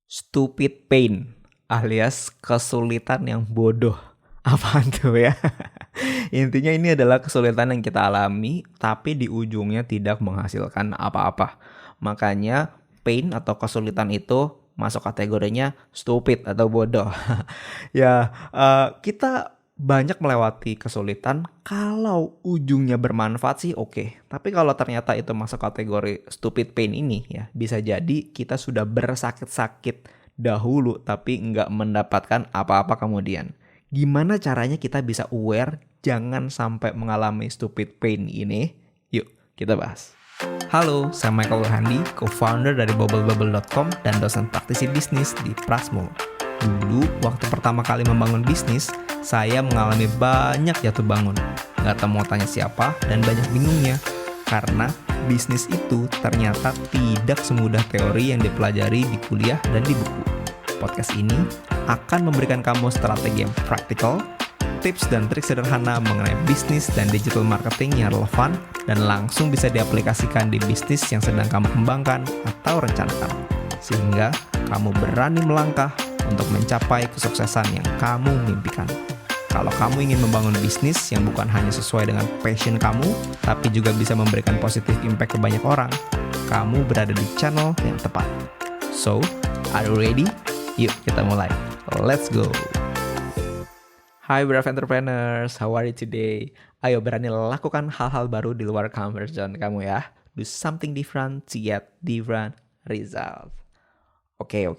Stupid pain alias kesulitan yang bodoh. Apaan tuh ya? Intinya ini adalah kesulitan yang kita alami tapi di ujungnya tidak menghasilkan apa-apa. Makanya pain atau kesulitan itu masuk kategorinya stupid atau bodoh. Kita banyak melewati kesulitan kalau ujungnya bermanfaat sih oke. Tapi kalau ternyata itu masuk kategori stupid pain ini ya bisa jadi kita sudah bersakit-sakit dahulu tapi nggak mendapatkan apa-apa kemudian. Gimana caranya kita bisa aware jangan sampai mengalami stupid pain ini? Yuk kita bahas. Halo, saya Michael Handi, co-founder dari bubblebubble.com dan dosen praktisi bisnis di Prasmo. Dulu, waktu pertama kali membangun bisnis, saya mengalami banyak jatuh bangun. Gak tahu mau tanya siapa dan banyak bingungnya. Karena bisnis itu ternyata tidak semudah teori yang dipelajari di kuliah dan di buku. Podcast ini akan memberikan kamu strategi yang praktikal, tips dan trik sederhana mengenai bisnis dan digital marketing yang relevan dan langsung bisa diaplikasikan di bisnis yang sedang kamu kembangkan atau rencanakan. Sehingga kamu berani melangkah untuk mencapai kesuksesan yang kamu mimpikan. Kalau kamu ingin membangun bisnis yang bukan hanya sesuai dengan passion kamu, tapi juga bisa memberikan positive impact ke banyak orang, kamu berada di channel yang tepat. So, are you ready? Yuk kita mulai. Let's go! Hai brave entrepreneurs, how are you today? Ayo berani lakukan hal-hal baru di luar comfort zone kamu ya. Do something different to get different result. Oke.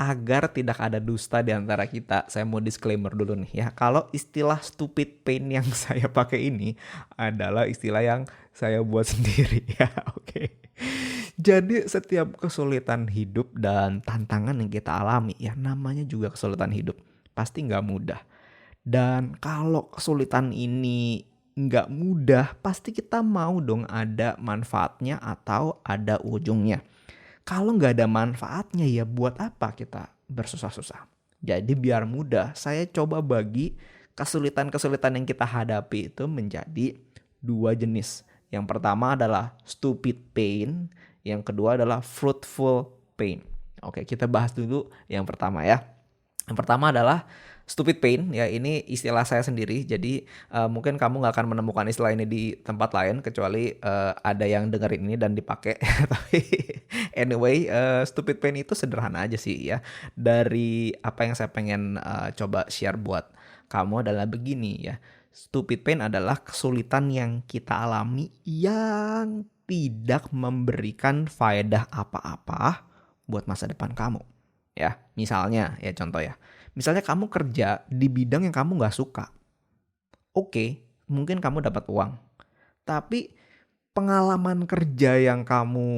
Agar tidak ada dusta di antara kita, saya mau disclaimer dulu nih ya. Kalau istilah stupid pain yang saya pakai ini adalah istilah yang saya buat sendiri ya. Oke. Jadi setiap kesulitan hidup dan tantangan yang kita alami ya namanya juga kesulitan hidup. Pasti nggak mudah. Dan kalau kesulitan ini nggak mudah, pasti kita mau dong ada manfaatnya atau ada ujungnya. Kalau nggak ada manfaatnya ya buat apa kita bersusah-susah. Jadi biar mudah, saya coba bagi kesulitan-kesulitan yang kita hadapi itu menjadi dua jenis. Yang pertama adalah stupid pain, yang kedua adalah fruitful pain. Oke, kita bahas dulu yang pertama ya. Yang pertama adalah stupid pain, ya ini istilah saya sendiri, jadi mungkin kamu gak akan menemukan istilah ini di tempat lain kecuali ada yang dengerin ini dan dipakai. Tapi anyway, stupid pain itu sederhana aja sih ya. Dari apa yang saya pengen coba share buat kamu adalah begini ya. Stupid pain adalah kesulitan yang kita alami yang tidak memberikan faedah apa-apa buat masa depan kamu. Ya, misalnya ya contoh ya. Misalnya kamu kerja di bidang yang kamu gak suka. Oke, mungkin kamu dapat uang. Tapi pengalaman kerja yang kamu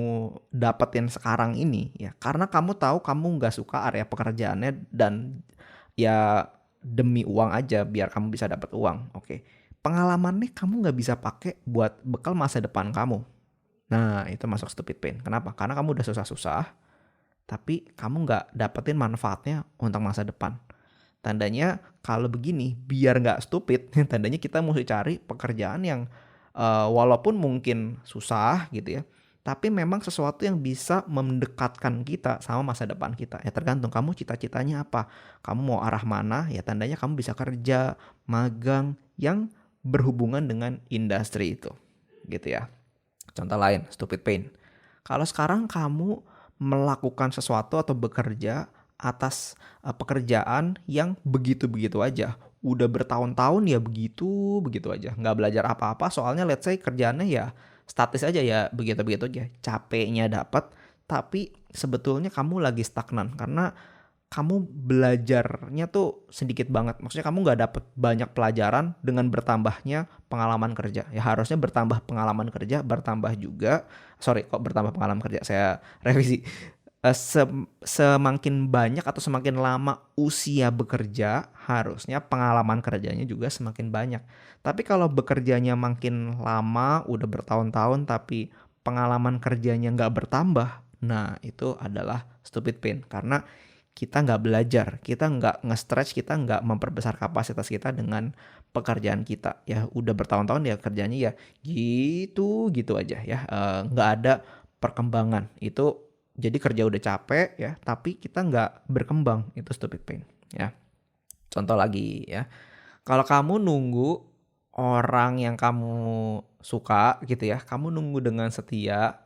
dapetin sekarang ini ya karena kamu tahu kamu gak suka area pekerjaannya dan ya demi uang aja biar kamu bisa dapat uang. Oke, pengalamannya kamu gak bisa pakai buat bekal masa depan kamu. Nah, itu masuk stupid pain. Kenapa? Karena kamu udah susah-susah tapi kamu nggak dapetin manfaatnya untuk masa depan. Tandanya kalau begini, biar nggak stupid, tandanya kita mesti cari pekerjaan yang walaupun mungkin susah gitu ya, tapi memang sesuatu yang bisa mendekatkan kita sama masa depan kita. Ya tergantung kamu cita-citanya apa. Kamu mau arah mana, ya tandanya kamu bisa kerja, magang yang berhubungan dengan industri itu. Gitu ya. Contoh lain, stupid pain. Kalau sekarang kamu melakukan sesuatu atau bekerja atas pekerjaan yang begitu-begitu aja. Udah bertahun-tahun ya begitu aja. Nggak belajar apa-apa soalnya let's say kerjaannya ya statis aja ya begitu-begitu aja. Capeknya dapat tapi sebetulnya kamu lagi stagnan karena kamu belajarnya tuh sedikit banget. Maksudnya kamu nggak dapet banyak pelajaran dengan bertambahnya pengalaman kerja. Ya harusnya bertambah pengalaman kerja, bertambah pengalaman kerja. Saya revisi. Semakin banyak atau semakin lama usia bekerja, harusnya pengalaman kerjanya juga semakin banyak. Tapi kalau bekerjanya makin lama, udah bertahun-tahun, tapi pengalaman kerjanya nggak bertambah, nah itu adalah stupid pain. Karena kita nggak belajar, kita nggak nge-stretch, kita nggak memperbesar kapasitas kita dengan pekerjaan kita. Ya udah bertahun-tahun ya kerjanya ya gitu aja ya, nggak ada perkembangan. Itu Jadi kerja udah capek ya, tapi kita nggak berkembang, itu stupid pain ya. Contoh lagi ya, kalau kamu nunggu orang yang kamu suka gitu ya, kamu nunggu dengan setia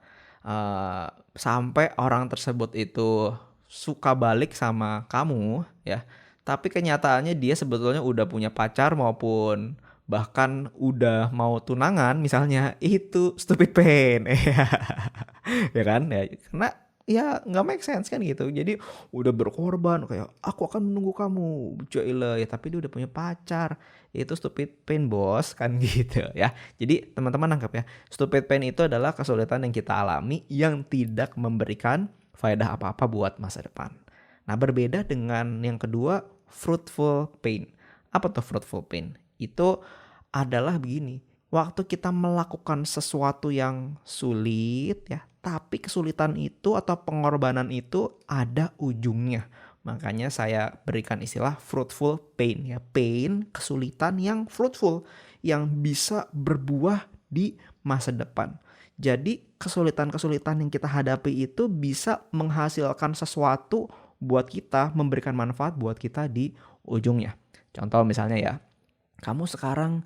sampai orang tersebut itu suka balik sama kamu ya, tapi kenyataannya dia sebetulnya udah punya pacar maupun bahkan udah mau tunangan misalnya, itu stupid pain. Ya kan ya, karena ya nggak make sense kan gitu. Jadi udah berkorban kayak aku akan menunggu kamu Jaila ya, tapi dia udah punya pacar, itu stupid pain bos kan gitu ya. Jadi teman-teman nangkap ya, stupid pain itu adalah kesulitan yang kita alami yang tidak memberikan faedah apa-apa buat masa depan. Nah berbeda dengan yang kedua, fruitful pain. Apa tuh fruitful pain? Itu adalah begini, waktu kita melakukan sesuatu yang sulit ya, tapi kesulitan itu atau pengorbanan itu ada ujungnya. Makanya saya berikan istilah fruitful pain ya. Pain, kesulitan yang fruitful, yang bisa berbuah di masa depan. Jadi kesulitan-kesulitan yang kita hadapi itu bisa menghasilkan sesuatu buat kita, memberikan manfaat buat kita di ujungnya. Contoh misalnya ya, kamu sekarang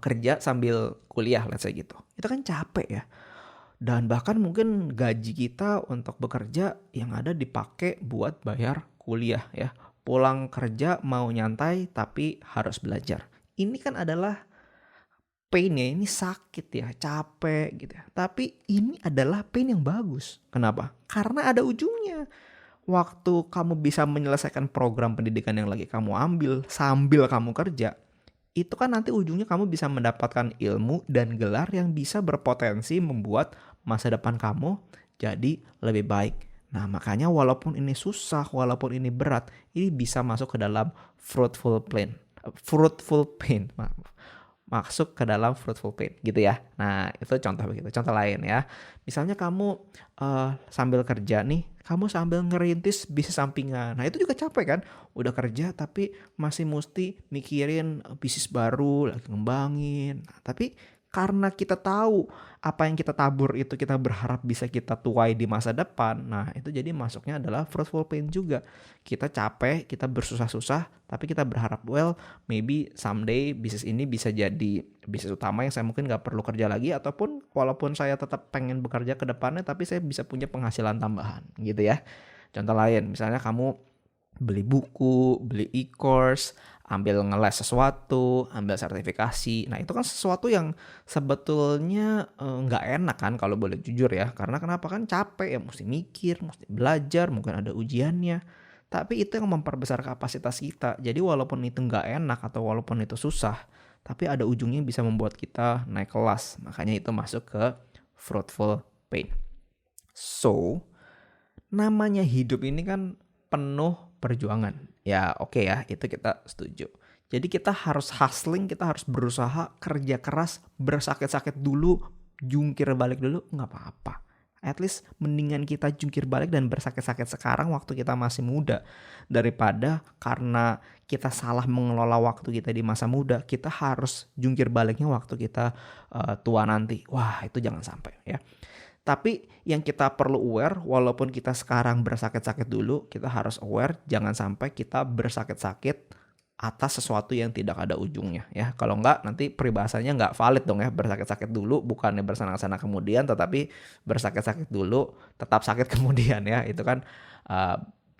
kerja sambil kuliah let's say gitu. Itu kan capek ya. Dan bahkan mungkin gaji kita untuk bekerja yang ada dipakai buat bayar kuliah ya. Pulang kerja mau nyantai tapi harus belajar. Ini kan adalah pain ya, ini sakit ya, capek gitu ya. Tapi ini adalah pain yang bagus. Kenapa? Karena ada ujungnya. Waktu kamu bisa menyelesaikan program pendidikan yang lagi kamu ambil sambil kamu kerja, itu kan nanti ujungnya kamu bisa mendapatkan ilmu dan gelar yang bisa berpotensi membuat masa depan kamu jadi lebih baik. Nah makanya walaupun ini susah, walaupun ini berat, ini bisa masuk ke dalam fruitful pain. Masuk ke dalam fruitful pain gitu ya. Nah itu contoh begitu. Contoh lain ya, misalnya kamu sambil kerja nih, kamu sambil ngerintis bisnis sampingan. Nah itu juga capek kan, udah kerja tapi masih mesti mikirin bisnis baru, lagi ngembangin. Nah, tapi karena kita tahu apa yang kita tabur itu kita berharap bisa kita tuai di masa depan. Nah itu jadi masuknya adalah fruitful pain juga. Kita capek, kita bersusah-susah, tapi kita berharap maybe someday bisnis ini bisa jadi bisnis utama yang saya mungkin nggak perlu kerja lagi, ataupun walaupun saya tetap pengen bekerja ke depannya tapi saya bisa punya penghasilan tambahan gitu ya. Contoh lain, misalnya kamu beli buku, beli e-course, ambil ngeles sesuatu, ambil sertifikasi. Nah itu kan sesuatu yang sebetulnya nggak enak kan kalau boleh jujur ya. Karena kenapa, kan capek ya, mesti mikir, mesti belajar, mungkin ada ujiannya. Tapi itu yang memperbesar kapasitas kita. Jadi walaupun itu nggak enak atau walaupun itu susah, tapi ada ujungnya yang bisa membuat kita naik kelas. Makanya itu masuk ke fruitful pain. So, namanya hidup ini kan penuh perjuangan. Ya oke ya, itu kita setuju. Jadi kita harus hustling, kita harus berusaha, kerja keras, bersakit-sakit dulu, jungkir balik dulu, nggak apa-apa. At least mendingan kita jungkir balik dan bersakit-sakit sekarang waktu kita masih muda, daripada karena kita salah mengelola waktu kita di masa muda, kita harus jungkir baliknya waktu kita tua nanti. Wah itu jangan sampai ya. Tapi yang kita perlu aware, walaupun kita sekarang bersakit-sakit dulu, kita harus aware jangan sampai kita bersakit-sakit atas sesuatu yang tidak ada ujungnya ya. Kalau enggak nanti peribahasanya enggak valid dong ya, bersakit-sakit dulu bukannya bersenang-senang kemudian, tetapi bersakit-sakit dulu tetap sakit kemudian ya. Itu kan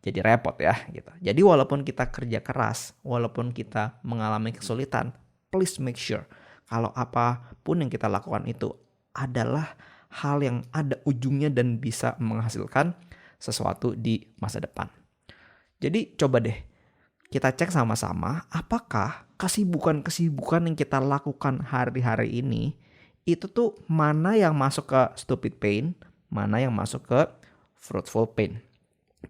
jadi repot ya gitu. Jadi walaupun kita kerja keras, walaupun kita mengalami kesulitan, please make sure kalau apapun yang kita lakukan itu adalah hal yang ada ujungnya dan bisa menghasilkan sesuatu di masa depan. Jadi coba deh kita cek sama-sama apakah kesibukan-kesibukan yang kita lakukan hari-hari ini itu tuh mana yang masuk ke stupid pain, mana yang masuk ke fruitful pain.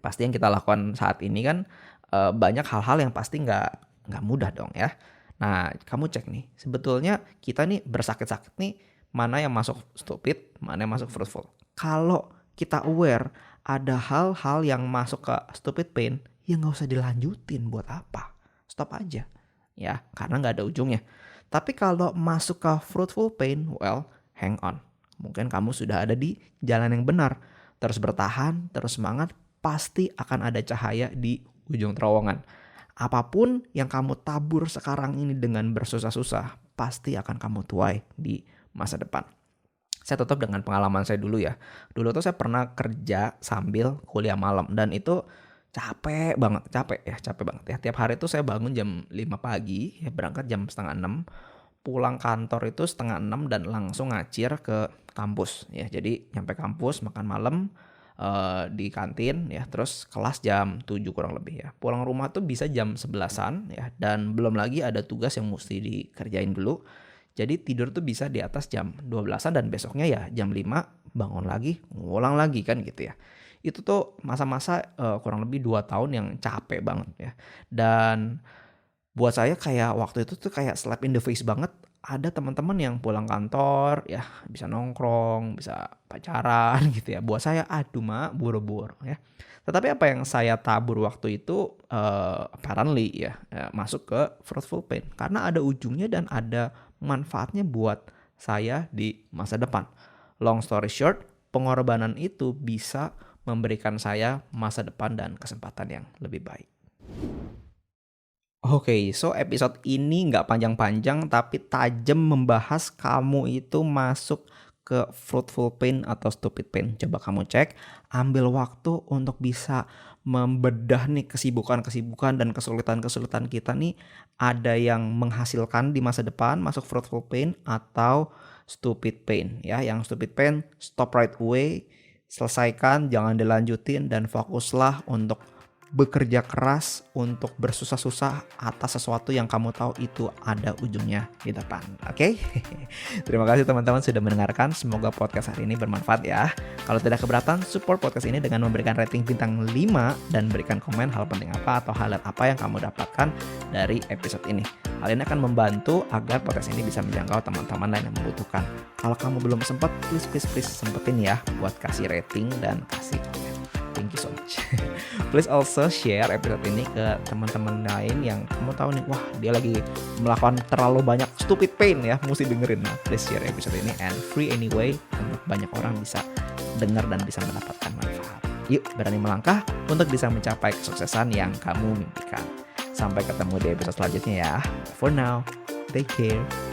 Pasti yang kita lakukan saat ini kan banyak hal-hal yang pasti nggak mudah dong ya. Nah kamu cek nih, sebetulnya kita nih bersakit-sakit nih, mana yang masuk stupid, mana yang masuk fruitful. Kalau kita aware ada hal-hal yang masuk ke stupid pain, ya nggak usah dilanjutin, buat apa? Stop aja, ya, karena nggak ada ujungnya. Tapi kalau masuk ke fruitful pain, hang on. Mungkin kamu sudah ada di jalan yang benar. terus bertahan, terus semangat, pasti akan ada cahaya di ujung terowongan. Apapun yang kamu tabur sekarang ini dengan bersusah-susah, pasti akan kamu tuai di masa depan. Saya tutup dengan pengalaman saya dulu ya. Dulu tuh saya pernah kerja sambil kuliah malam dan itu capek banget, capek banget ya. Tiap hari tuh saya bangun jam 5 pagi, ya berangkat jam setengah 6, pulang kantor itu setengah 6 dan langsung ngacir ke kampus ya. Jadi nyampe kampus makan malam di kantin ya, terus kelas jam 7 kurang lebih ya. Pulang rumah tuh bisa jam 11-an ya, dan belum lagi ada tugas yang mesti dikerjain dulu. Jadi tidur tuh bisa di atas jam 12-an dan besoknya ya jam 5 bangun lagi, ngulang lagi kan gitu ya. Itu tuh masa-masa kurang lebih 2 tahun yang capek banget ya. Dan buat saya kayak waktu itu tuh kayak slap in the face banget. Ada teman-teman yang pulang kantor ya bisa nongkrong, bisa pacaran gitu ya. Buat saya aduh mak buru-buru ya. Tetapi apa yang saya tabur waktu itu apparently masuk ke fruitful pain. Karena ada ujungnya dan ada manfaatnya buat saya di masa depan. Long story short, pengorbanan itu bisa memberikan saya masa depan dan kesempatan yang lebih baik. Oke, so episode ini nggak panjang-panjang tapi tajam membahas kamu itu masuk ke fruitful pain atau stupid pain. Coba kamu cek, ambil waktu untuk bisa membedah nih kesibukan-kesibukan dan kesulitan-kesulitan kita nih, ada yang menghasilkan di masa depan masuk fruitful pain atau stupid pain ya. Yang stupid pain stop right away, selesaikan, jangan dilanjutin dan fokuslah untuk bekerja keras, untuk bersusah-susah atas sesuatu yang kamu tahu itu ada ujungnya di depan. Oke? Terima kasih teman-teman sudah mendengarkan. Semoga podcast hari ini bermanfaat ya. Kalau tidak keberatan, support podcast ini dengan memberikan rating bintang 5 dan berikan komen hal penting apa atau hal apa yang kamu dapatkan dari episode ini. Hal ini akan membantu agar podcast ini bisa menjangkau teman-teman lain yang membutuhkan. Kalau kamu belum sempat, please sempetin ya buat kasih rating dan kasih komen. Thank you so much. Please also share episode ini ke teman-teman lain yang kamu tahu nih, wah dia lagi melakukan terlalu banyak stupid pain ya, mesti dengerin. Nah, please share episode ini and free anyway, untuk banyak orang bisa dengar dan bisa mendapatkan manfaat. Yuk berani melangkah untuk bisa mencapai kesuksesan yang kamu mimpikan. Sampai ketemu di episode selanjutnya ya. For now, take care.